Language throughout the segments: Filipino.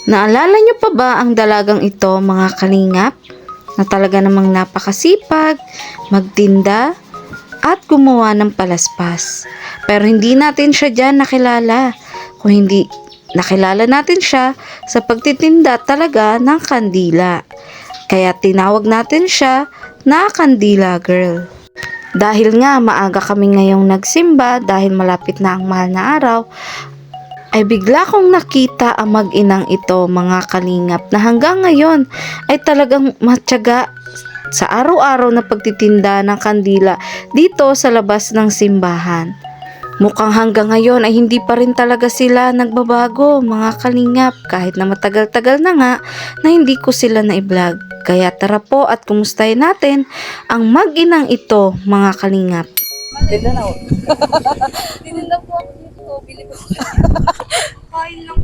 Naalala niyo pa ba ang dalagang ito, mga kalingap? Na talaga namang napakasipag, magtinda, at gumawa ng palaspas. Pero hindi natin siya dyan nakilala. Kung hindi nakilala natin siya sa pagtitinda talaga ng kandila. Kaya tinawag natin siya na Kandila Girl. Dahil nga maaga kami ngayong nagsimba dahil malapit na ang mahal na araw, ay bigla kong nakita ang mag-inang ito, mga kalingap, na hanggang ngayon ay talagang matyaga sa araw-araw na pagtitinda ng kandila dito sa labas ng simbahan. Mukhang hanggang ngayon ay hindi pa rin talaga sila nagbabago, mga kalingap, kahit na matagal-tagal na nga na hindi ko sila na-vlog. Kaya tara po at kumustahin natin ang mag-inang ito, mga kalingap. Ganda na. Tinila po ako dito. Bili ko. Kain lang.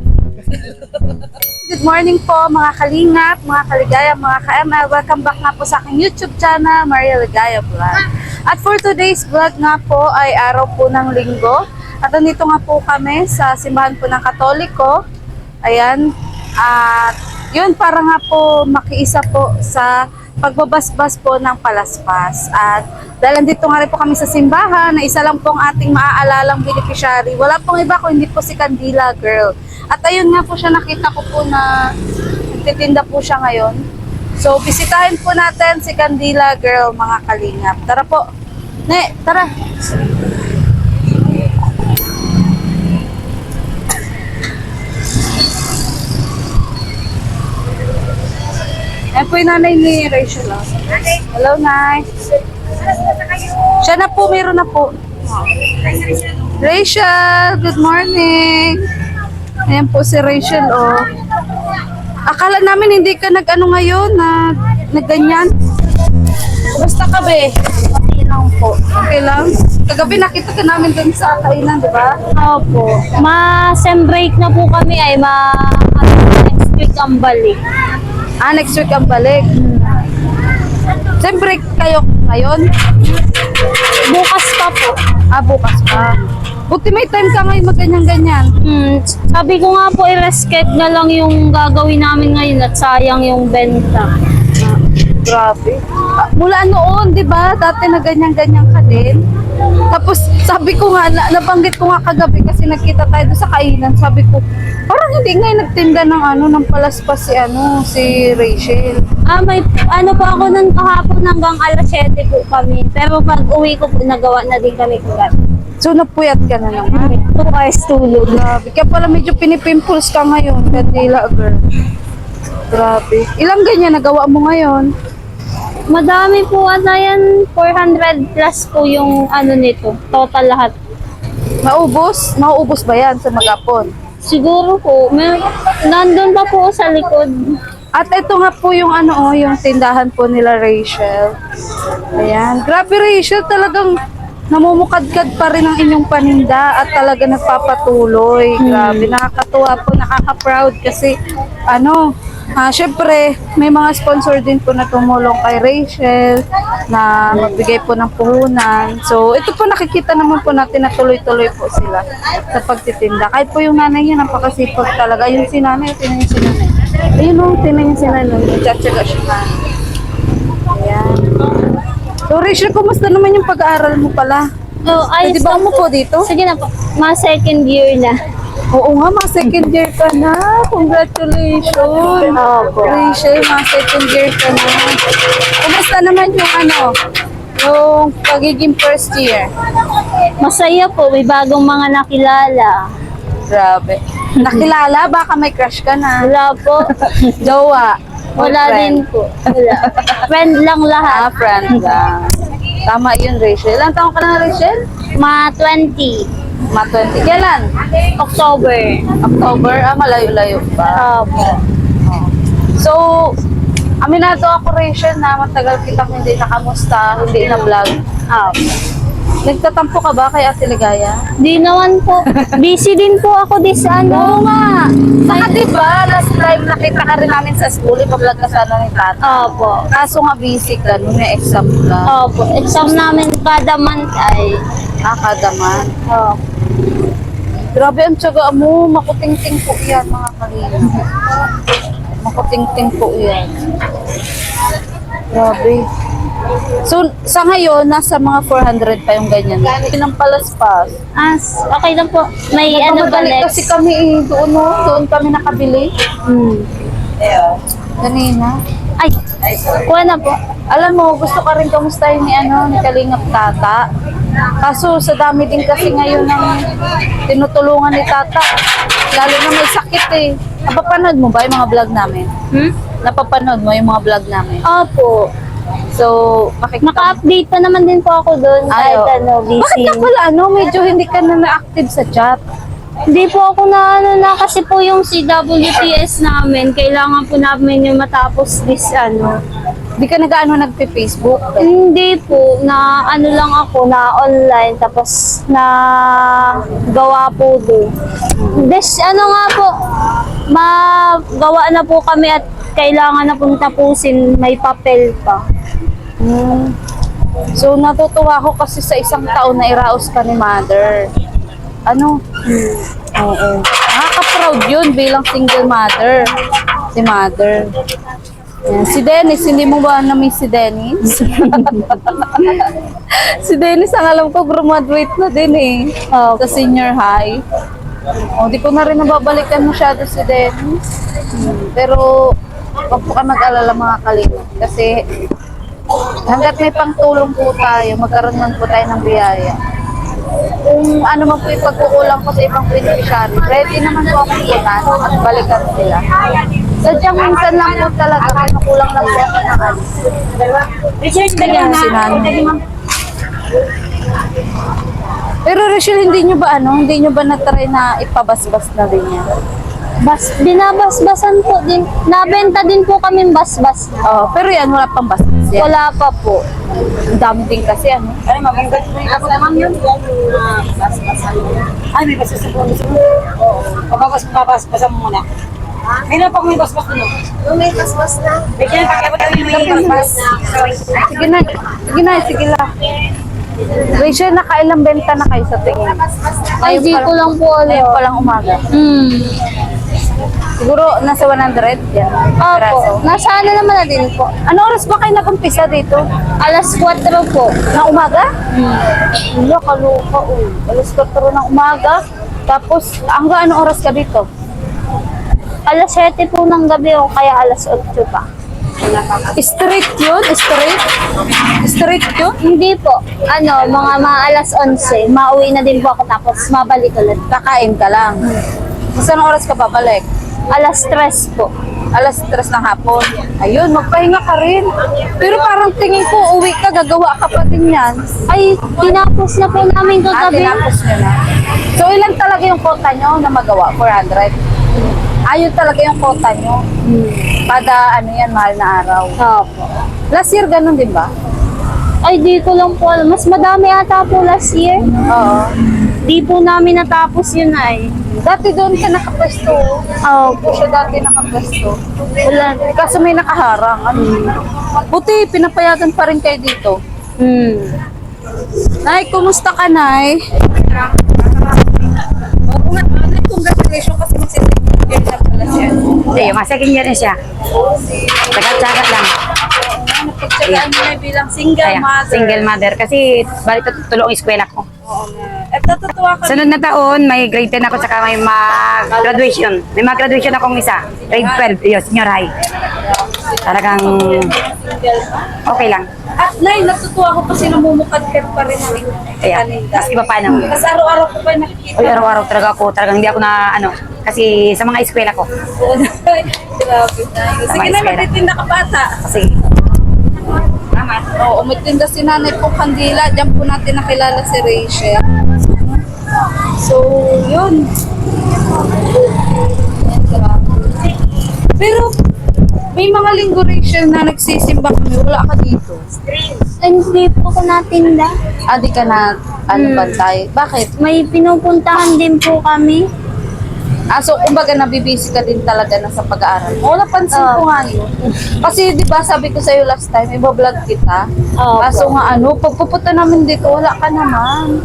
Good morning po mga kalingap, mga kaligaya, mga ka-ML. Welcome back nga po sa aking YouTube channel, Maria Ligaya Vlog. At for today's vlog nga po ay araw po ng linggo. At nandito nga po kami sa simbahan po ng Katoliko. Ayan. At yun, para nga po makiisa po sa pagbabasbas po ng palaspas. At dahil nandito nga rin po kami sa simbahan, na isa lang pong ating maaalalang beneficiary. Wala pong iba kung hindi po si Kandila Girl. At ayun nga po siya, nakita ko po na nagtitinda po siya ngayon. So, bisitahin po natin si Kandila Girl, mga kalingap. Tara po. Ne, tara. Ayan po yung nanay ni Rachel. Hello, Nay. Siya na po, meron na po. Rachel, good morning. Ayan po si Rachel, oh. Akala namin hindi ka nag-ano ngayon, na ganyan. Basta ka, be? Okay lang po. Okay lang? Kagabi nakita ka namin dun sa kainan, di ba? Opo. Ma-sem break na po kami ay next week ang balik. Next week ang balik. Siyempre kayo ngayon? Bukas pa po. Bukas pa. Buti may time ka ngayon magganyan-ganyan. Sabi ko nga po, i-resket na lang yung gagawin namin ngayon at sayang yung benta. Grabe. Mula noon, di ba? Dati na ganyan-ganyan ka din. Tapos sabi ko nga, nabanggit ko nga kagabi kasi nagkita tayo doon sa kainan. Sabi ko, parang hindi nga nagtinda ng ng palaspas si Rachel. May po ako nun kahapon hanggang alas 7 po kami. Pero pag uwi ko po, nagawa na din kami kulat. So napuyat ka na naman. 2 hours tulog. Grabe. Kaya pala medyo pinipimples ka ngayon. Kandila, girl. Grabe. Ilang ganyan nagawa mo ngayon? Madami po ata yan. 400 plus po yung nito. Total lahat. Maubos? Mauubos ba yan sa magapon? Siguro po. Nandun pa po sa likod. At ito nga po yung yung tindahan po nila Rachel. Ayan. Grabe, Rachel, talagang namumukadkad pa rin ang inyong paninda at talaga nagpapatuloy. Grabe, nakakatuwa po, nakaka-proud kasi syempre may mga sponsor din po na tumulong kay Rachel na magbigay po ng puhunan. So ito po, nakikita naman po natin na tuloy-tuloy po sila sa pagtitinda. Kahit po yung nanay niya napakasipag talaga. Yung si nanay, tinan yung si nanay. Ayun o, tinan yung si nanay. Nagtsatsaga siya na. Ayan. So Rachel, kumusta naman yung pag-aaral mo pala? Ayos Di ba lang mo po dito? Sige na po. Second year na. Oo nga, mga second year ka na. Congratulations. Opo. Rachel, mga second year ka na. Kumusta naman yung yung pagiging first year? Masaya po. May bagong mga nakilala. Grabe. Nakilala? Baka may crush ka na. Wala po. Jowa. Wala din po. Wala. Friend lang lahat. Friend lang. Tama yun, Rachel. Ilang taong ka na, Rachel? Mga 20. Mga 20. Kailan? October. October? Malayo-layo pa. Opo. So, aminado ako, Rachel, na matagal kitang hindi nakamusta, hindi na vlog. Nagtatampo ka ba kay Ate Ligaya? Di naman po. Busy din po ako sa Oo nga. Saka diba, last time nakita ka rin namin sa school, ipa-vlog ka sana ni Tata. Opo. Kaso nga busy ka, may exam ka. Opo. Exam namin kada month ay. Kada man. Opo. Grabe ang tiyaga mo. Makutingting po yan, mga kalingap. Makutingting po yan. Grabe. So, sa ngayon, nasa mga 400 pa yung ganyan. Pinang palaspas. Okay lang po. May ano ba Pabalik next? kasi kami doon, no? Doon kami nakabili. Kanina. Ay, kuha na po. Alam mo, gusto ka rin kamustahin ni Kalingap Tata. Kaso sa dami din kasi ngayon ng tinutulungan ni Tata. Lalo na may sakit eh. Napapanood mo ba yung mga vlog namin? Napapanood mo yung mga vlog namin? Opo. So, makikita mo. Naka-update pa naman din po ako doon. Kahit Ayo. busy. Bakit ka pala, medyo hindi ka na na-active sa chat? Hindi po ako na kasi po yung CWTS namin, kailangan po namin yung matapos this Hindi ka nagpe-Facebook? Hindi po, na lang ako, na online, tapos na gawa po doon. This, nga po, magawa na po kami at kailangan na pong tapusin, may papel pa. So, natutuwa ako kasi sa isang taon na iraos ka ni Mother. Oo. Nakaka-proud yun bilang single mother. Si Mother. Yan. Si Dennis, hindi mo ba na-miss si Dennis? Si Dennis, ang alam ko, graduate na din eh. Sa senior high. Di ko na rin nababalikan masyado si Dennis. Pero, huwag po ka mag-alala mga kalingap. Kasi, hanggat may pangtulong po tayo, magkaroon man po tayo ng biyaya. Kung ano man po yung pagkukulang ko sa ibang beneficiary, ready naman po akong punan at balikan sila. Sadyang minsan lang po talaga, kinukulang lang po ako ng ano. Kaya si Nanay. Pero Rachel, hindi nyo ba na-try na ipabasbas na din yan? Binabasbasan po din, nabenta din po kami basbas. Pero yan, wala pang basbas yan. Wala pa po. Ang dami din kasi Ay, maganda po yung ako naman yun. Ay, may basbas po. Oo. Babasbasan mo muna. Kailan pa may basbas doon? May basbas na. Bigyan, pakiabot kami may basbas. Sige lang. Rachel, nakailang benta na kayo sa tingin? Ay, di ko lang po Ngayon pa lang umaga. Siguro nasa 100 yan. Opo, nasa naman na din po. Ano oras ba kayo nag-umpisa dito? Alas 4 po. Na umaga? Wala, kaluka. Alas 4 ng umaga. Tapos, hanggang anong oras ka dito? Alas 7 po ng gabi o kaya alas 8 pa. Straight yun? Straight yun? Hindi po. Mga alas 11. Mauwi na din po ako tapos mabalik ulit. Kakain ka lang. Saan oras ka babalik? Alas 3 po. Alas 3 ng hapon. Ayun, magpahinga ka rin. Pero parang tingin ko, uwi ka, gagawa ka pa din yan. Ay, tinapos na po namin kagabi. Tinapos nyo na. So, ilan talaga yung quota nyo na magawa? 400? Ayun talaga yung quota nyo. Kada, mahal na araw. Opo. Last year, ganun din ba? Ay, di ko lang po alam. Mas madami ata po last year. Oo. Di po namin natapos yun ay. Dati doon ka nakapwesto. Opo. Siya dati nakapwesto. Wala. Kaso may nakaharang. Buti, pinapayagan pa rin kayo dito. Nay, kumusta ka, Nay? Oo nga, Nay, congratulations kasi mag-second na pala siya. Ayun, second year na siya. Tagat-tagat lang. Napagtsagaan mo na bilang single Kaya, mother. single mother. Kasi, balik tulong ang eskwela ko. Oo nga. At natutuwa ka. Sunod na taon, may grade 10 ako, saka may mag-graduation. May mag-graduation akong isa. Grade 12, yun, senior high. Talagang okay lang. At Nay, natutuwa ko kasi namumukadkad pa rin ang Kaya, mas iba pa naman. Kasi araw-araw ko pa nakikita. Uy, araw-araw talaga ako, talagang hindi ako na, kasi sa mga eskwela ko. Oo, Nay. Grabe, Nay. Sige na, eskwela. magtitinda ka bata. Kasi, tama. Oo, umitinda si Nanay pong kandila. Diyan po natin nakilala si Rachel. So, yun. Yan, grabe. Pero, may mga linggo, Rachel, na nagsisimba kami. Wala ka dito. Hindi po ako natinda. Di ka na, bantay. Bakit? May pinupuntahan din po kami. So kumbaga nabibisi ka din talaga na sa pag-aaral. Oo, napansin ko nga yun. Kasi di ba sabi ko sa'yo last time, iba-vlog kita. Opo. Kaso nga pagpupunta namin dito, wala ka naman.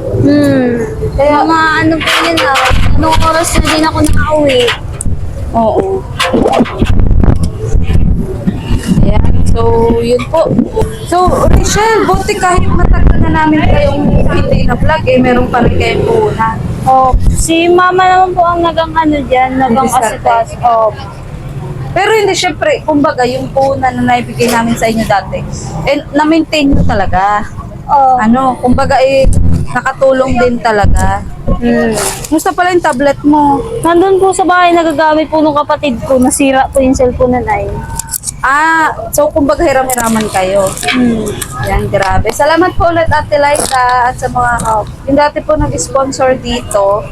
Kaya mga ano po yun anong oras na din ako nakauwi. Oo. Ayan. So, yun po. So, Rachel, buti kahit matagal na namin kayong hindi na vlog, meron pa rin kayong puhunan. Oh, si mama naman po ang nagang ano dyan, nagang Diskarte. asikas. Oh, Pero hindi, syempre, kumbaga, yung puhunan na naibigay namin sa inyo dati, na-maintain nyo talaga. oh. Kumbaga, nakatulong din talaga. Musta pala yung tablet mo? Nandun po sa bahay, nagagamit po nung kapatid ko, nasira po yung cellphone na nai. So kumbaga hiram-hiraman kayo. Yan, grabe. Salamat po ulit Ate Liza at sa mga yung dati po nag-sponsor dito,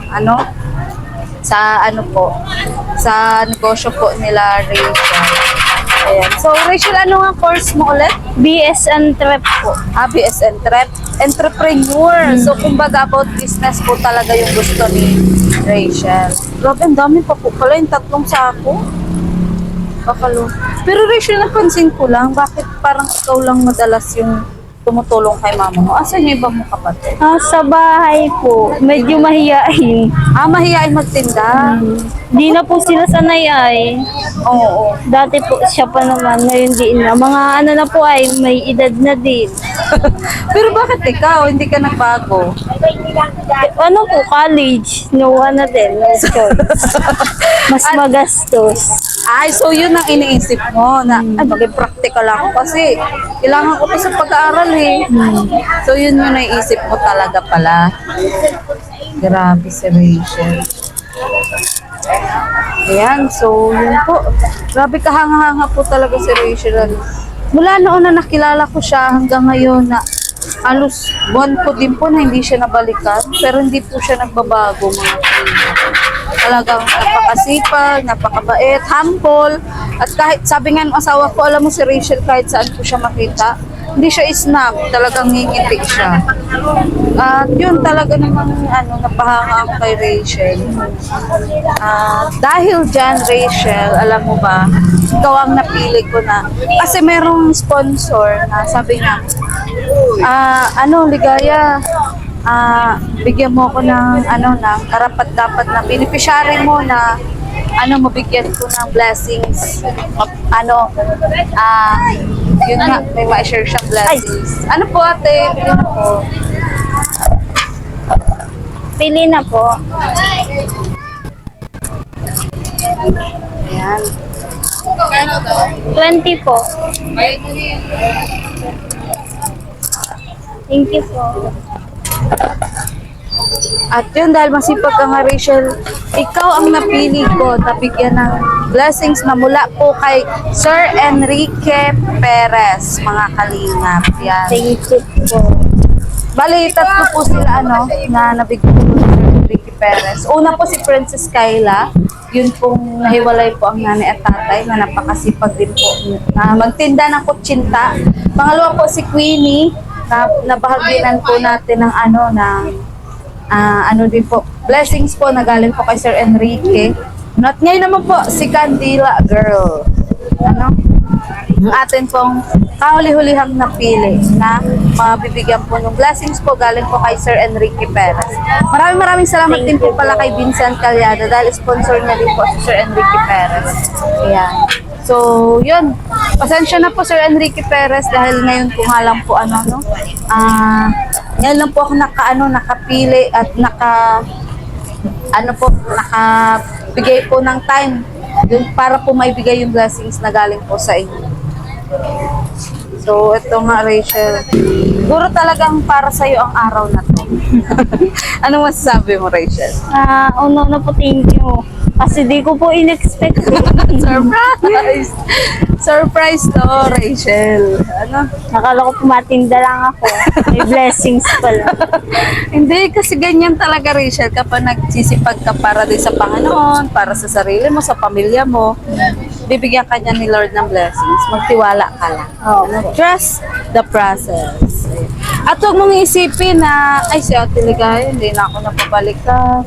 sa sa negosyo po nila Rachel. Ayan. So Rachel, ano nga course mo ulit? BSN trip po. BS Entrepreneur. So kumbaga about business po talaga yung gusto ni Rachel. Grabe, ang dami pa po pala yung 3 sako. Bakalo. Pero Rachel, napansin ko lang, bakit parang ikaw lang madalas yung tumutulong kay mama mo? Asan yung iba mo kapatid? Sa bahay po, medyo mahiyain. Mahihain magtinda. Di na po sila sanay ay. Oo. Dati po siya pa naman, ngayon di na. Mga ano na po ay, may edad na din. Pero bakit ikaw, hindi ka nagbago? Ano po, college, no na din, no choice. Mas magastos. So yun ang iniisip mo na maging practical ako kasi kailangan ko pa sa pag-aaral eh. So yun yung naiisip mo talaga pala. Grabe si Rachel. Ayan, so yun po. Grabe kahanga-hanga po talaga si Rachel. Mula noon na nakilala ko siya hanggang ngayon na halos buwan ko din po na hindi siya nabalikan pero hindi po siya nagbabago mga kaibigan. Talagang napakasipag, napakabait, humble. At kahit sabi nga ng asawa ko, alam mo si Rachel, kahit saan ko siya makita, hindi siya isnap, talagang ngingiti siya. At yun talaga namang napahanga ako kay Rachel. Dahil dyan, Rachel, alam mo ba, ikaw ang napili ko na, kasi merong sponsor na sabi nga, Ligaya, bigyan mo ako ng ng karapat-dapat na beneficiary mo na mabigyan ko ng blessings. Yun nga, may ma-share siyang blessings. Ano po ate, bilhin na po. Pili na po. Ayan. 20 po. Thank you po. At yun, dahil masipag ka nga Rachel, ikaw ang napili ko na bigyan ng blessings na mula po kay Sir Enrique Perez, mga kalingap. Yan. Thank you po. Bali, 3 po sila na nabigyan ko ni Sir Enrique Perez. Una po si Princess Kayla, yun pong nahiwalay po ang nanay at tatay na napakasipag din po na magtinda ng kutsinta. Pangalawa po si Queenie, na nabahaginan po natin ng din po, blessings po na galing po kay Sir Enrique. At ngayon naman po, si Candila Girl. Ang atin pong kahuli-hulihang napili na mabibigyan po ng blessings po galing po kay Sir Enrique Perez. Maraming salamat din po pala kay Vincent Calyada dahil sponsor niya din po si Sir Enrique Perez. Ayan. So, yun. Pasensya na po Sir Enrique Perez dahil ngayon ko nga lang po ngayon lang po ako nakapili at nakabigay po ng time dun para po maibigay yung blessings na galing po sa inyo. So, ito nga Rachel. Siguro talagang para sa'yo ang araw na to. Ano masasabi mo Rachel? Una po, thank you. Kasi di ko po in-expect. Surprise! Surprise to, Rachel. Nakala ko pumatinda lang ako. May blessings pala. Hindi, kasi ganyan talaga, Rachel. Kapag nagsisipag ka para din sa Panginoon, para sa sarili mo, sa pamilya mo, bibigyan ka niya ni Lord ng blessings. Magtiwala ka lang. Trust the process. At huwag mong isipin na, si Ate Ligaya, hindi na ako napabalikan.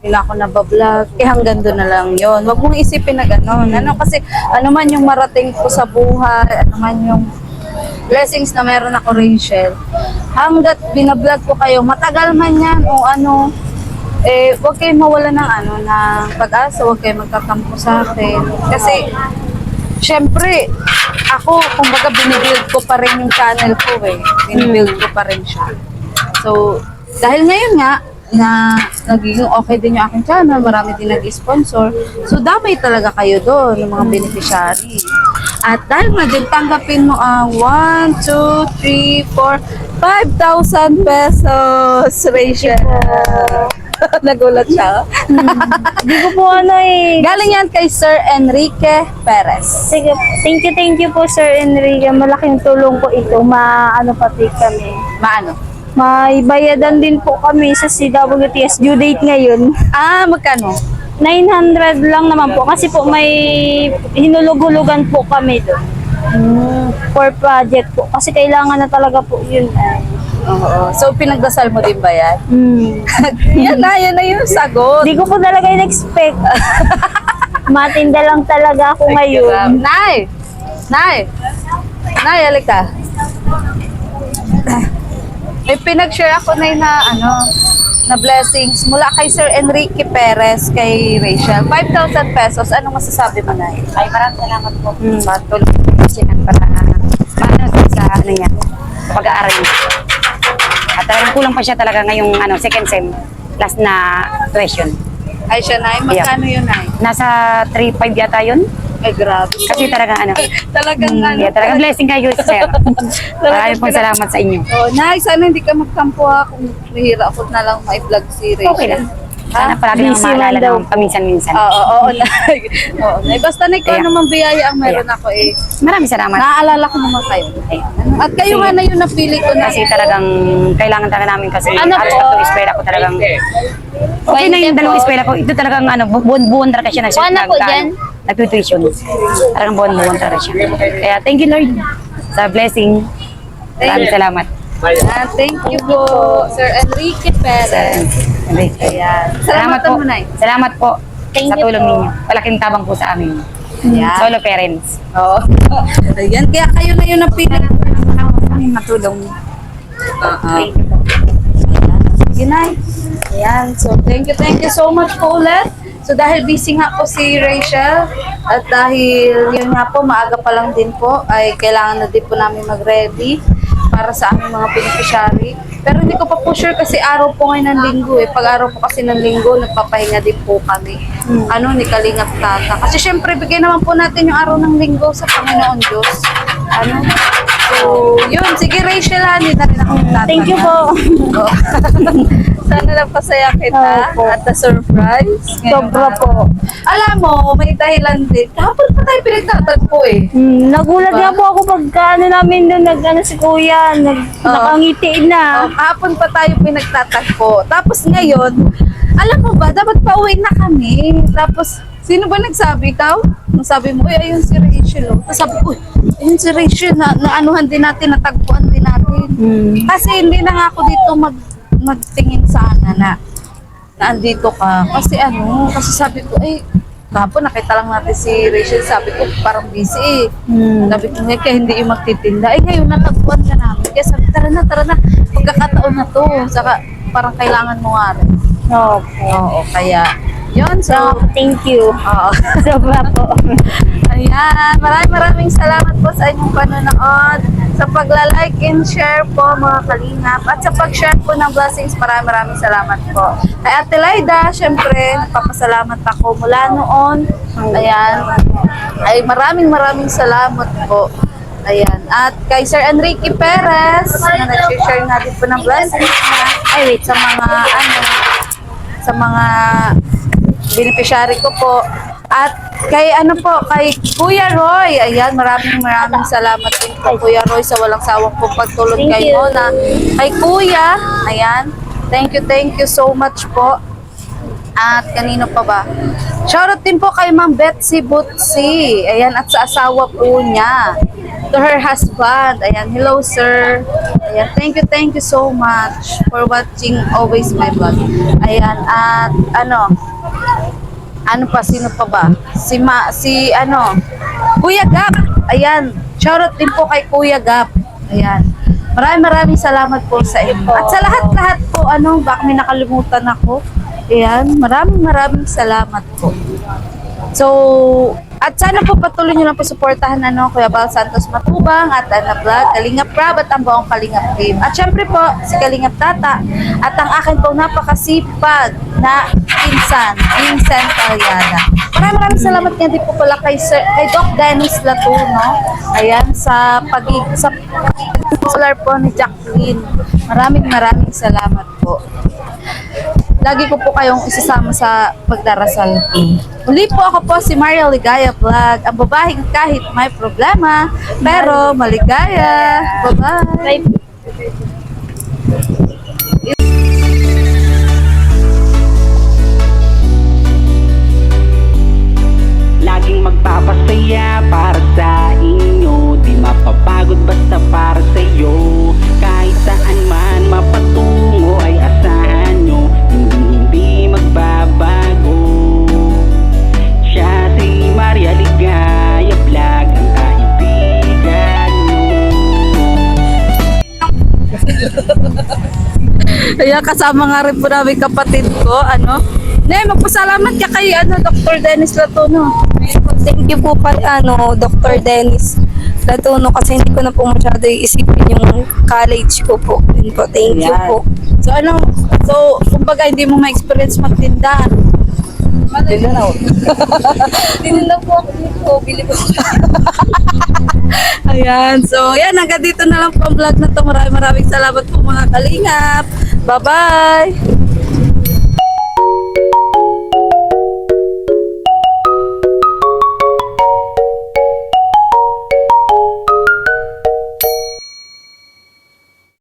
Hindi na ako nabablog. Hanggang doon na lang yon. Wag mong isipin na gano'n. Ano, kasi ano man yung marating ko sa buhay, ano man yung blessings na meron ako, Rachel. Hanggat binablog ko kayo, matagal man yan o ano, huwag kayo mawala ng pag-asa, huwag kayo magtatampo sa akin. Kasi, syempre, ako, kumbaga, binibuild ko pa rin yung channel ko Binibuild ko pa rin siya. So, dahil ngayon nga, na nagiging okay din yung aking channel, marami din nag-sponsor. So, damay talaga kayo doon, yung mga beneficiary. At dahil nga din, tanggapin mo ang 1, 2, 3, 4, 5,000 pesos, Rachel. Nagulat siya. Hindi ko po Galing yan kay Sir Enrique Perez. Sige, thank you po Sir Enrique. Malaking tulong po ito. Pati kami. Maano? May bayadan din po kami sa CWTS. Due date ngayon. Magkano? 900 lang naman po. Kasi po may hinulog-hulugan po kami doon. For project po. Kasi kailangan na talaga po yun. Oo. So, pinagdasal mo din ba yan? Yan na yung sagot. Hindi ko po talaga in-expect. Matinda lang talaga ako ngayon. Nay! Nay, halika. May pinag-share ako na blessings mula kay Sir Enrique Perez kay Rachel. 5,000 pesos. Anong masasabi mo, Nay? Ay, maraming salamat po. Patuloy po siya para sa niya, sa pag-aaral niya. At talagang kulang pa siya talaga ngayong second sem, last na tuition. Ay siya, Nay. Magkano yun, Nay? Nasa 3.5 yata yun. Ay, grabe. Kasi talagang Talagang talagang blessing kayo, sir. Maraming pong salamat sa inyo. Nay, sana hindi ka magtampo kung nahihirapot na lang ma-vlog si Rachel. Okay lang. Sana palagi nang Busy maalala man daw ng paminsan-minsan. Oo, Nay. Oo, Nay. Basta na ikaw Kaya. naman biyaya ang meron ako Maraming salamat. Naaalala ko naman kayo. At kayo nga na yung napili ko na. Kasi talagang kailangan talaga namin kasi Ano halos po? tatlong eskwela ko talagang okay na yung 2 eskwela ko. Ito talagang buwan-buwan talaga siya Ano po dyan? nag-tuition. Talagang buwan-buwan talaga siya. Kaya thank you Lord sa blessing. Maraming salamat. Thank you po, Sir Enrique Perez. Ayan. Salamat po. Mo, Nay. Salamat po Thank sa you tulong po. ninyo. Malaking tabang po sa amin. Ayan. Solo parents. Oo. Ayan, kaya kayo na yung napili ko. Matulong. Thank you po. Sige, Nay. Ayan. So, thank you so much po ulit. So, dahil busy nga po si Rachel at dahil yun nga po, maaga pa lang din po, ay kailangan na din po namin mag-ready para sa aming mga beneficiary. Pero hindi ko pa po sure kasi araw po ngayon ng linggo Pag araw po kasi ng linggo, nagpapahinga din po kami. Ni Kalingap Tata. Kasi syempre, bigay naman po natin yung araw ng linggo sa Panginoon Diyos. So, yun. Sige, Rachel, hindi na rin ako magtatanong. Thank you po. Sana napasaya kita Opo. at the surprise. Sobra po. Alam mo, may dahilan din. Kahapon pa tayo pinagtatagpo Nagulat nga po ako pagka namin doon, si Kuya, nakangiti na. Kahapon pa tayo pinagtatagpo. Tapos ngayon, alam mo ba, dapat pauwi na kami. Tapos, sino ba nagsabi? Ikaw? Sabi mo, ayun si Rachel. Tapos sabi ko, ayun si Rachel, naanuhan din natin, natagpuan din natin. Kasi hindi na nga ako dito magtingin sana na andito ka. Kasi kasi sabi ko, kahapon nakita lang natin si Rachel, sabi ko parang busy Sabi ko, kaya hindi yung magtitinda. Ngayon natagpuan ka namin. Kaya sabi, tara na, pagkakataon na to. Saka parang kailangan mo nga rin. Oo, kaya yun. So, Thank you. oo. Sobra po. Ayan, maraming salamat po sa inyong panonood, sa pagla-like and share po mga kalingap, at sa pag-share po ng blessings, maraming salamat po. Kay Ate Laida, syempre, nagpapasalamat ako mula noon. Ayan, ay maraming salamat po. Ayan, at kay Sir Enrique Perez, na nag-share nga din po ng blessings na, sa mga beneficiary ko po. At kay kay Kuya Roy, ayan, maraming salamat din po Kuya Roy sa walang sawang pong pagtulong Thank kay you. Mona. Kay Kuya, ayan, thank you so much po. At kanino pa ba? Shoutout din po kay Ma'am Betsy Butsi, ayan, at sa asawa po niya. to her husband. Ayan, hello sir. Ayan, thank you so much for watching always my vlog. Ayan, at ano pa, sino pa ba? Kuya Gap. Ayan, shoutout din po kay Kuya Gap. Ayan. Maraming salamat po sa inyo. At sa lahat-lahat po, baka may nakalimutan ako. Ayan, maraming salamat po. So, at sana po patuloy nyo lang po suportahan Kuya Bal Santos Matubang at Ana Vlog, Kalingap Prab at ang buong Kalingap team. At syempre po, si Kalingap Tata at ang akin pong napakasipag na pinsan, Vincent Aliana. Maraming salamat nga din po pala kay Doc Dennis Latuno. Ayan, sa solar po ni Jacqueline. Maraming salamat po. Lagi ko po kayong isasama sa pagdarasal. Uli po ako po si Maria Ligaya Vlog, ang babahing kahit may problema, pero maligaya. Bye-bye! Laging magpapasaya para sa inyo, di mapapagod basta para sa iyo. Kahit saan man mapatungo ay asahan nyo, hindi magbabago. Siya si Maria Ligaya Vlog, ang kaibigan nyo. Ayan, kasama nga rin po namin kapatid ko, magpasalamat ka kay, Dr. Dennis Latuno. Thank you po pa, Dr. Dennis Latuno, kasi hindi ko na po masyado iisipin yung college ko po. Yun po, thank you po. So, kumbaga hindi mo ma-experience magtinda. Tinila po ako dito, bili ko. Ayan, so yan, hanggang dito na lang po ang vlog na to. Maraming salamat po mga kalingap. Bye-bye!